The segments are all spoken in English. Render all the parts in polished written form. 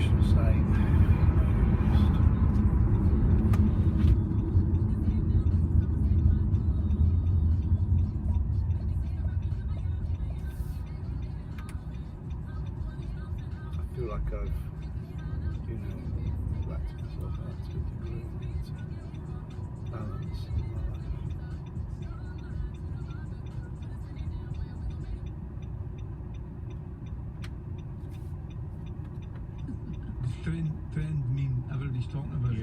emotional state. I feel like I've, whacked myself out to a degree to balance my life. Trend mean everybody's talking about it.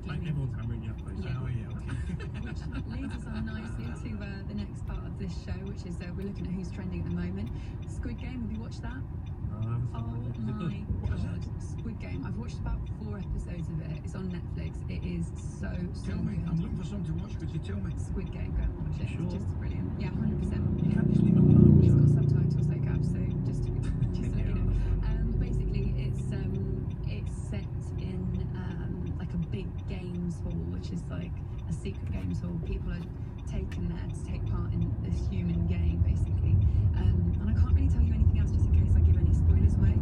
Like everyone's hammering you. Yeah. Oh yeah, okay. Which leads us on nicely to the next part of this show, which is we're looking at who's trending at the moment. Squid Game, have you watched that? No, Oh my god, Squid Game. I've watched about 4 episodes of it. It's on Netflix. It is so Tell me, good. I'm looking for something to watch. Could you tell me? Squid Game, go and watch it. Sure. It's just brilliant. Yeah, 100%. You can't just leave it alone. It's got subtitles though, Gav, so just so you know. Basically, it's set in like a big games hall, which is like a secret games hall. People are taken there to take part in this human game, basically. And I can't really tell you anything else, just in case I give any spoilers away.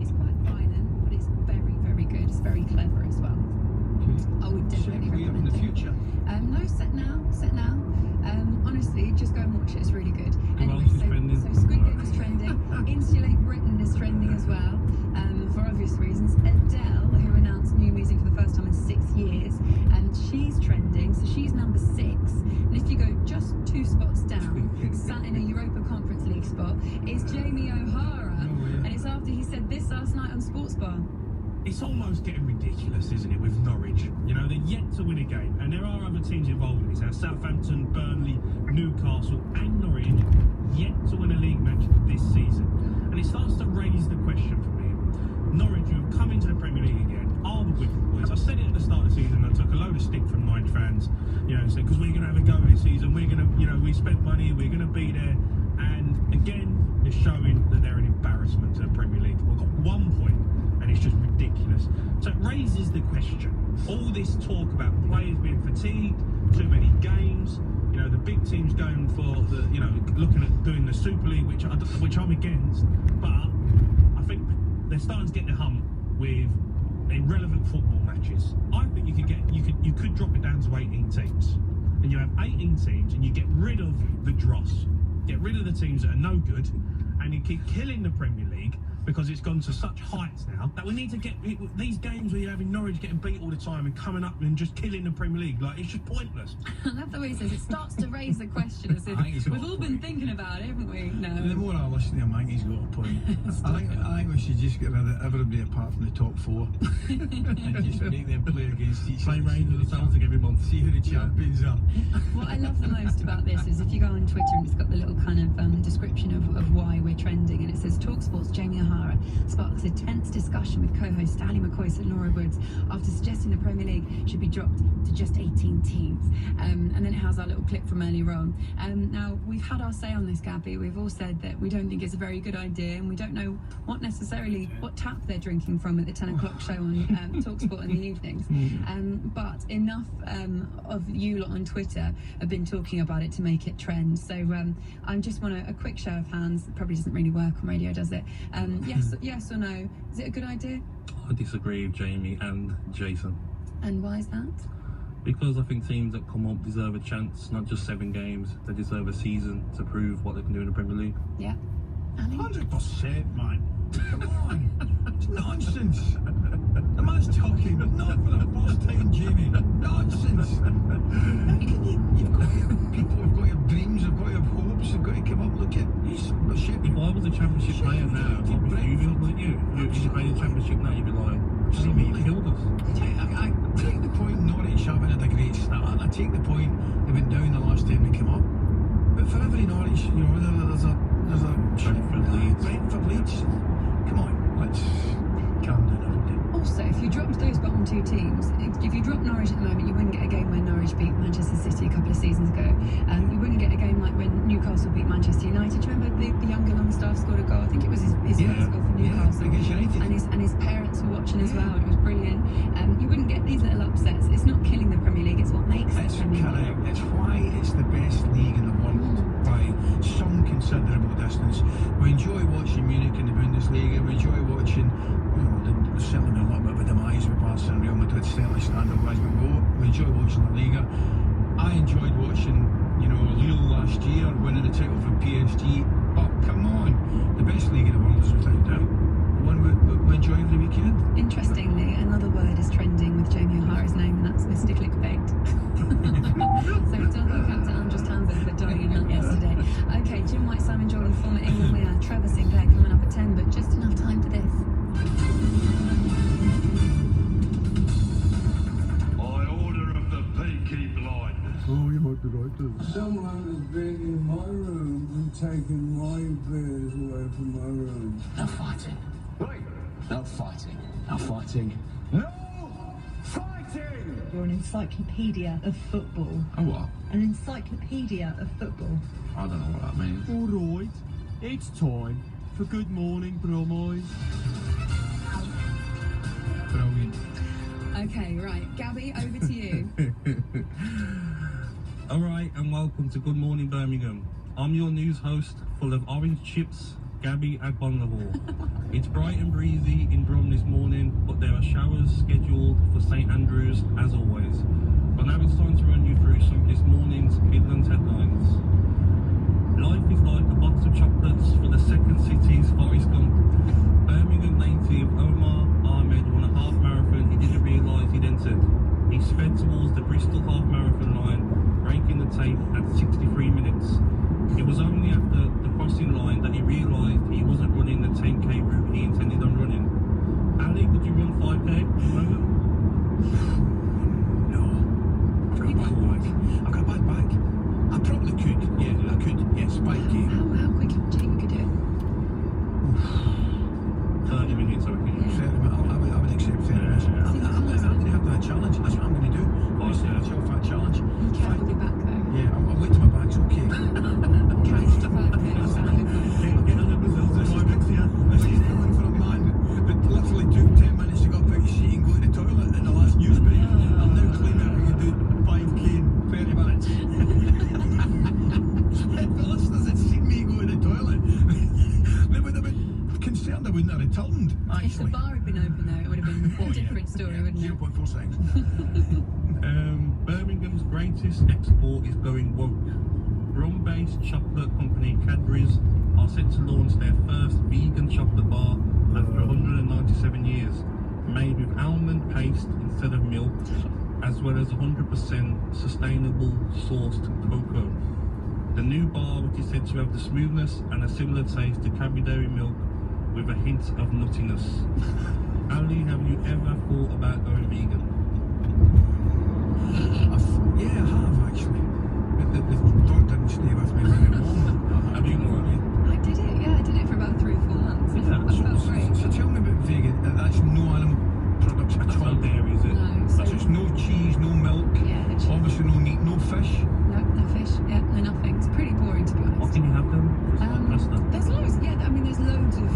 It's quite violent, but it's very, very good. It's very clever as well. I would definitely recommend in the it. future. No, set now. Honestly, just go and watch it. It's really good. Anyway, else is trending? so Squid Game is trending. Insulate Britain is trending as well, for obvious reasons. Adele, who announced new music for the first time in 6 years, and she's trending. So she's number 6. And if you go just 2 spots down, sat in a Europa Conference League spot, is Jamie O'Hara, and it's after he said this last night on Sports Bar. It's almost getting ridiculous, isn't it, with Norwich? They're yet to win a game, and there are other teams involved in this. Now, Southampton, Burnley, Newcastle, and Norwich yet to win a league match this season. And it starts to raise the question for me. Norwich, who have come into the Premier League again, are the Wicked Boys. I said it at the start of the season, I took a load of stick from Norwich fans, said, because we're going to have a go this season, we're going to, we spent money, we're going to be there. And again, they're showing that they're an embarrassment to the Premier League. We've got 1 point. And it's just ridiculous. So it raises the question. All this talk about players being fatigued, too many games, the big teams going for the, looking at doing the Super League, which I'm against. But I think they're starting to get the hump with irrelevant football matches. I think you could drop it down to 18 teams, and you have 18 teams, and you get rid of the dross, get rid of the teams that are no good, and you keep killing the Premier League. Because it's gone to such heights now that we need to get these games where you're having Norwich getting beat all the time and coming up and just killing the Premier League. It's just pointless. I love the way he says it starts to raise the question as if we've all been thinking about it, haven't we? No. The more I listen to him, I think he's got a point. I think we should just get rid of everybody apart from the top 4 and just make them play against each other. Play Rangers and Celtic every month. See who the champions are. What I love the most about this is if you go on Twitter and it's got the little kind of description of why we're trending, and it says TalkSport's Jamie O'Hara sparks a tense discussion with co-host Ali McCoy at Laura Woods after suggesting the Premier League should be dropped to just 18 teams. And then it has our little clip from earlier on. Now, we've had our say on this, Gabby. We've all said that we don't think it's a very good idea, and we don't know what tap they're drinking from at the 10 o'clock show on TalkSport in the evenings. But enough of you lot on Twitter have been talking about it to make it trend. So I just want a quick show of hands. It probably doesn't really work on radio, does it? Yes or no? Is it a good idea? I disagree with Jamie and Jason. And why is that? Because I think teams that come up deserve a chance, not just 7 games. They deserve a season to prove what they can do in the Premier League. Yeah. Ali? 100%, man. Come on. It's nonsense. The man's talking, but not for the first time, Jamie. Nonsense. You've got people have got your dreams, they've got your hopes, they've got to come up. Look at If I was a championship player now, I'd be fuming, wouldn't you? If you played a championship now, you'd be like, Jamie, you killed us. I take the point Norwich having had a great start. I take the point they went down the last time they came up. But for every Norwich, there's a Brentford Leeds. Come on, let's calm down a little bit. Also, if you dropped those bottom 2 teams, if you dropped Norwich at the moment, you wouldn't get a game where Norwich beat Manchester City a couple of seasons ago. You wouldn't get a game like when Newcastle beat Manchester United. Do you remember the younger Longstaff scored a goal? I think it was his first goal for Newcastle. And his parents were watching as well. It was brilliant. You wouldn't get these little upsets. It's not killing the Premier League, it's what makes it. That's correct. It's why it's the best league in the world by some considerable distance. We enjoy watching Munich in the Bundesliga. We enjoy watching, there's certainly been a little bit of a demise with Barca and Real Madrid, certainly standard-wise, but we enjoy watching the Liga. I enjoyed watching, Lille last year winning the title from PSG. But come on, the best league in the world is without doubt the one we enjoy every weekend. Interestingly, another word is trending with Jamie O'Hara's name, and that's Mr. Clickbait. So we've done look out to Andrew Townsend for dying in that yesterday. Okay, Jim White, Simon Jordan, former England winner, Trevor Sinclair coming up at 10, but just enough time for this. By order of the Peaky Blinders. Oh, you might be right there. Someone has been in my room and taken my beers away from my room. No fighting. Wait, No fighting. No fighting. no fighting! You're an encyclopedia of football. Oh, what? An encyclopedia of football. I don't know what that means. All right, it's time for Good Morning Bromide. Brilliant. Okay, right, Gabby, over to you. All right, and welcome to Good Morning Birmingham. I'm your news host, full of orange chips, Gabby Agbonlahor. It's bright and breezy in Brum this morning, but there are showers scheduled for St Andrews as always. But now it's time to run you through some of this morning's Midlands headlines. Life is like a box of chocolates for the second city's Forrest Gump. Birmingham native Omar Ahmed won a half marathon he didn't realise he'd entered. He sped towards the Bristol half marathon line, breaking the tape at 63 minutes. It was only after the crossing line that he realised he wasn't running the 10k route he intended on running. Ali, would you run 5k at the moment? No. I've got a bad back. I've got a bad back. I probably could. Yeah, I could. Yes, 5k. How quickly do you think you could do it? 30 minutes, I reckon. I would accept 30 minutes. I'm going to have that challenge. That's what I'm going to do. I'm going to set myself that challenge. Be careful with your back though. Yeah, I'll wait till my back's okay. Careful with 5K. Get on the results in 5 minutes, yeah. This is the one for a man that literally took 10 minutes to go up out his seat and go to the toilet in the last newspaper. I'm now claiming I can do 5k in 30 minutes. If the listeners had seen me go to the toilet, they would have been concerned I wouldn't have returned, If the actually. bar had been open though, it would have been a different story, wouldn't it? 0.4 seconds. Birmingham's greatest export is going woke. Rum-based chocolate company Cadbury's are set to launch their first vegan chocolate bar after 197 years, made with almond paste instead of milk, as well as 100% sustainable sourced cocoa. The new bar, which is said to have the smoothness and a similar taste to Cadbury Dairy milk with a hint of nuttiness. Ali, have you ever thought about going vegan? Yeah, I have actually. But the thought didn't stay with me very long. Have you not? I did it, yeah, I did it for about 3 or 4 months. I felt great. So tell me about vegan. That's no animal products at That's all. not dairy, is it? No, So it's no cheese, no milk, Yeah, the cheese. obviously no meat, no fish. No fish, yeah, no nothing. It's pretty boring to be What honest. can you have then? Just like pasta. There's loads, yeah, I mean there's loads of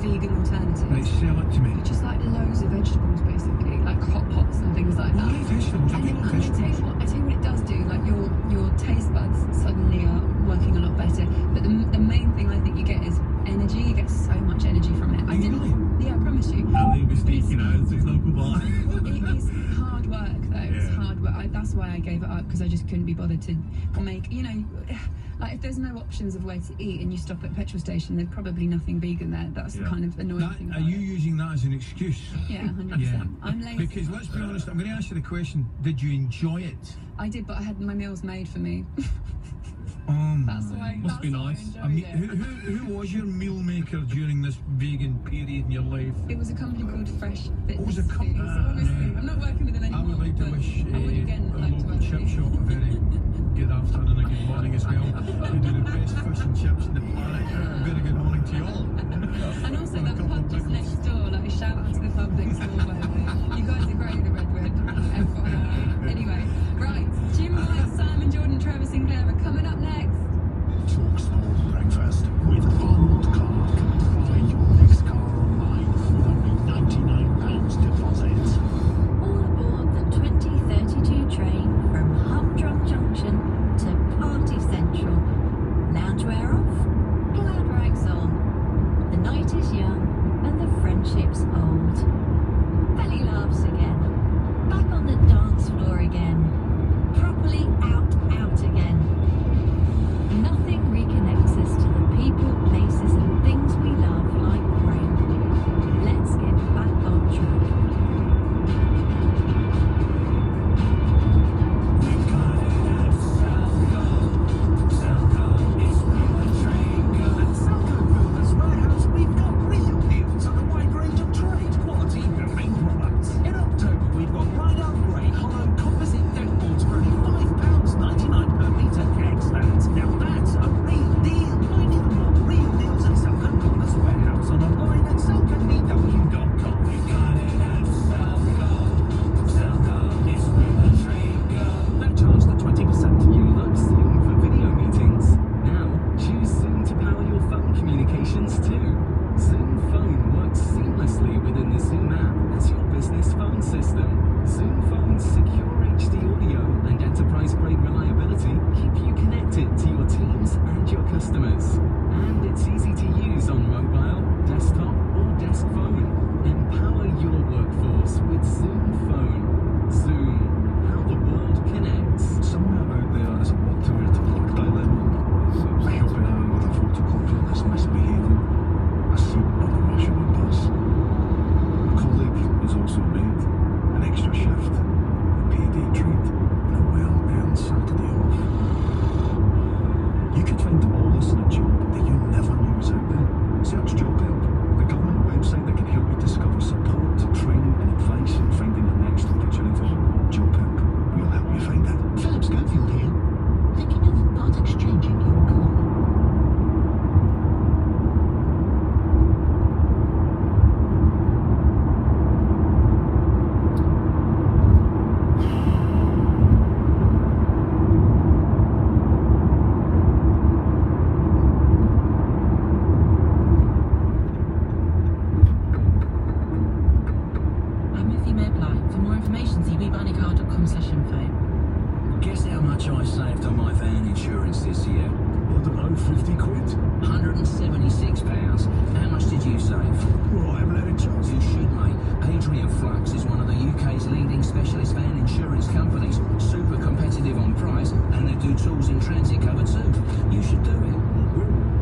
vegan alternatives. Right, sell it to me. Just like loads of vegetables basically, like hot pots and things like that. Why vegetables? I And mean then I tell vegetables. you what it does do, like your taste buds suddenly are working a lot better. But the main thing I think you get is energy. You get so much energy from it. I didn't. Really? Yeah, I promise you. Ali will be sneaking out to his local bar. It is hard work though. It's Yeah. hard work. That's why I gave it up, because I just couldn't be bothered to make. Like if there's no options of where to eat and you stop at a petrol station, there's probably nothing vegan there. That's the Yeah. kind of annoying thing. Are About you it. using that as an excuse? Yeah, 100%. Yeah. I'm lazy. Because let's be honest, I'm going to ask you the question: did you enjoy it? I did, but I had my meals made for me. That's why. Must be that's why nice. I I mean, enjoyed it. who was your meal maker during this vegan period in your life? It was a company called Fresh Fitness. What was a company? Foods. Honestly, I'm not working with them I anymore. would like to but wish I would again a like to local work chip with you. shop a very good afternoon and a good morning as well. We do the best fish and chips in the planet. Very good morning to you all. And also On a that couple pub of just pickles. next door, like shout out to the pub next door, by the way. You guys are great at Redwood. FYI. Anyway, right, Jim White, Simon Jordan, Trevor Sinclair are coming up next. Talksport breakfast with Arnold Clark. Buy your next car online with only £99 deposit. All aboard the 2032 train from Humdrum Junction to Party Central. Loungewear off, customers. And it's easy to use on mobile, desktop, or desk phone. Empower your workforce with Zoom Phone. Zoom, how the world connects. Somewhere out there is a what to wear to work dilemma. A helping hand with a photocopier that's misbehaving. A seat on a rush hour bus. A colleague is also a maid. An extra shift. A payday treat. And a well-earned Saturday off. You could find all this in a job that you never knew was out there. Search Job Help, the government website that can help you discover support, training and advice in finding your next opportunity. Job Help, we'll help you find it. Philip Schofield here. Thinking of part exchanging your car? Guess how much I saved on my van insurance this year? I don't know, 50 quid? £176. How much did you save? Well, I haven't had a chance. You should, mate. Adrian Flux is one of the UK's leading specialist van insurance companies. Super competitive on price, and they do tools in transit cover too. You should do it.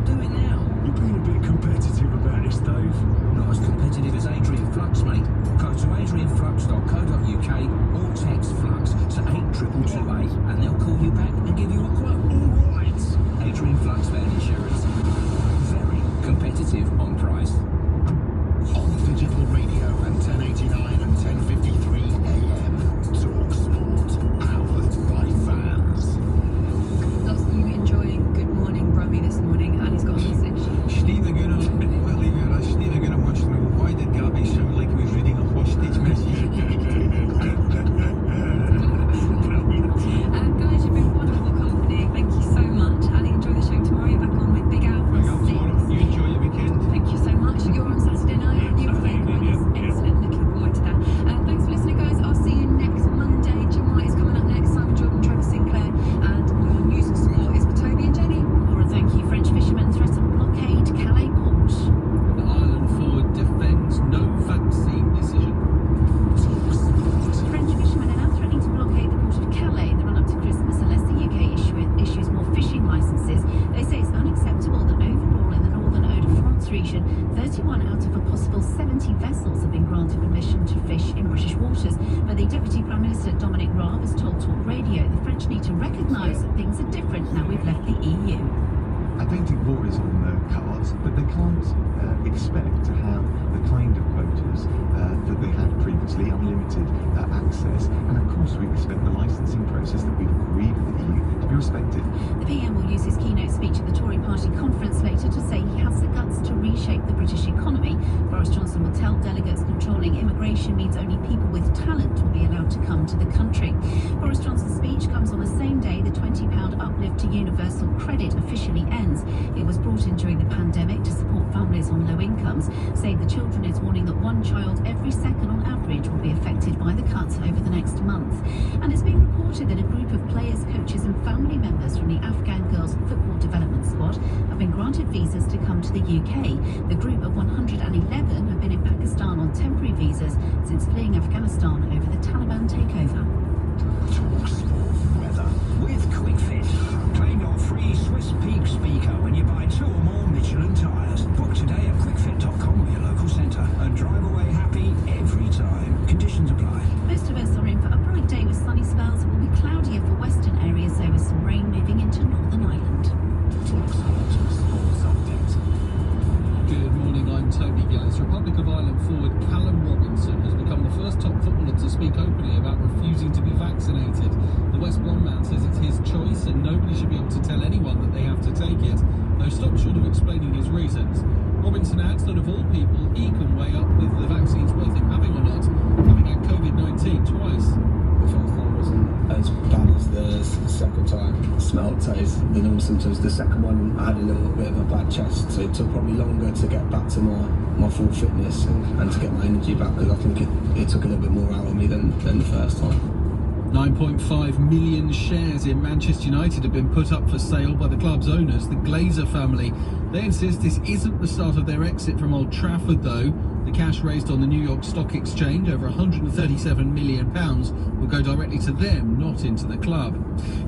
Do it now. You're being a bit competitive about this, Dave. Not as competitive as Adrian Flux, mate. Go to adrianflux.co.uk or text Flux to 82228 and they'll call you back and give you a quote. All right. Adrian Flux Van Insurance. Very competitive on price. On digital radio at 1089 and 1053 AM. Talk Sport, powered by fans. Lots of you enjoying Good Morning Brummy this morning. Ali's got a message. Stephen Gunnar, well, leave it as Stephen Gunnar wants to know, why did Gabby sound like he was reading a hostage message? Guys, you've been wonderful company. Thank you so much. Ali, enjoy the show tomorrow. You're back on with Big Al from 6. You enjoy your weekend. Thank you so much. You're on Saturday night, aren't you? Excellent. Looking forward to that. Thanks for listening, guys. I'll see you next Monday. Jim White is coming up next. Simon Jordan, Trevor Sinclair, and your news and sport is with Toby and Jenny. Laura, thank you. French fishermen threaten blockade Calais port. The Ireland forward defends no vaccine decision. French fishermen are now threatening to blockade the port of Calais in the run-up to Christmas unless the UK issues more fishing licences. They say it's unacceptable that overall in the northern Hauts-de-France region, 31 out of a possible 70 vessels have been granted permission to fish in British waters. But the Deputy Prime Minister Dominic Raab has told Talk Radio the French need to recognise that things are different now we've left the EU. I don't think war is on the cards, but they can't expect to have the kind of quotas that they had previously, unlimited access. And of course we expect the licensing process that we've agreed with the EU to be respected. The PM will use his keynote speech at the Tory party conference later to say he has the guts to reshape the British economy. Boris Johnson will tell delegates controlling immigration means only people with talent will be allowed to come to the country. Boris Johnson's speech comes on the same day the £20 uplift to universal credit officially ends. It was brought in during the pandemic to support families on low incomes. Save the Children is warning that one child every second on average will be affected by the cuts over the next month. And it's been reported that a group of players, coaches and family members from the Afghan girls football development squad have been granted visas to come to the UK. The group of 111 have been in Pakistan on temporary visas since fleeing Afghanistan over the Taliban takeover. Talk Sport weather With QuickFit. Claim your free Swiss Peak speaker when you buy 2 or more Michelin tyres. Book today at quickfit.com or your local centre and drive away happy every time. Conditions apply. Most of us are in for a bright day with sunny spells. It will be cloudier for western areas, though, with some rain moving into Northern Ireland. Talk Sport sports update. Good morning, I'm Toby Gillis. Republic of Ireland forward Callum Robinson has become the first top footballer to speak openly about refusing to be vaccinated. The West Brom man says it's his choice and nobody should be able to tell anyone that they have to take it, though stopped short of explaining his reasons. Robinson adds that of all people, he can weigh up if the vaccine's worth him having or not, having had COVID-19 twice. The first time wasn't as bad as the second time. Smell, taste, the normal symptoms. The second one, I had a little bit of a bad chest, so it took probably longer to get back to my full fitness and to get my energy back, because I think it took a little bit more out of me than the first time. 9.5 million shares in Manchester United have been put up for sale by the club's owners, the Glazer family. They insist this isn't the start of their exit from Old Trafford, though. The cash raised on the New York Stock Exchange, over £137 million, will go directly to them, not into the club.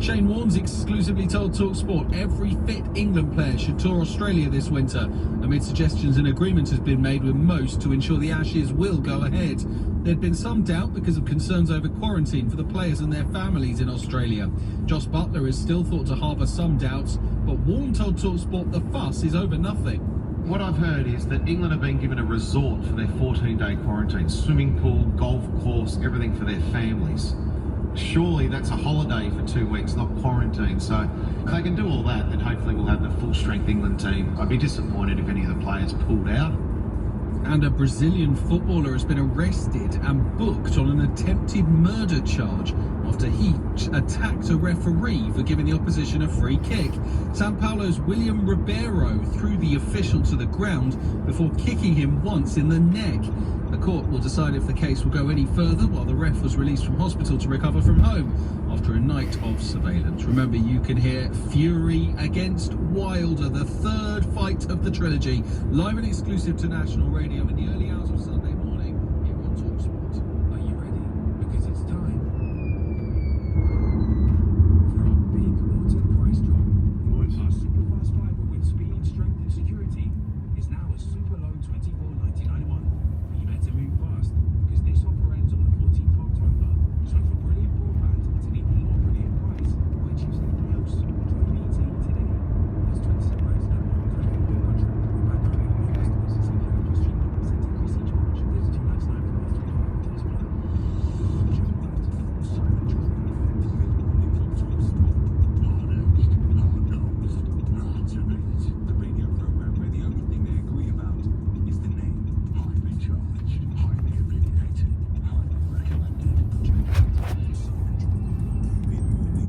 Shane Warne's exclusively told TalkSport every fit England player should tour Australia this winter. Amid suggestions, an agreement has been made with most to ensure the Ashes will go ahead. There'd been some doubt because of concerns over quarantine for the players and their families in Australia. Josh Butler is still thought to harbour some doubts, but Warne told TalkSport the fuss is over nothing. What I've heard is that England have been given a resort for their 14-day quarantine, swimming pool, golf course, everything for their families. Surely that's a holiday for 2 weeks, not quarantine. So if they can do all that, then hopefully we'll have the full-strength England team. I'd be disappointed if any of the players pulled out. And a Brazilian footballer has been arrested and booked on an attempted murder charge after he attacked a referee for giving the opposition a free kick. Sao Paulo's William Ribeiro threw the official to the ground before kicking him once in the neck. The court will decide if the case will go any further while the ref was released from hospital to recover from home after a night of surveillance. Remember, you can hear Fury against Wilder, the third fight of the trilogy, live and exclusive to National Radio in the early hours of Sunday.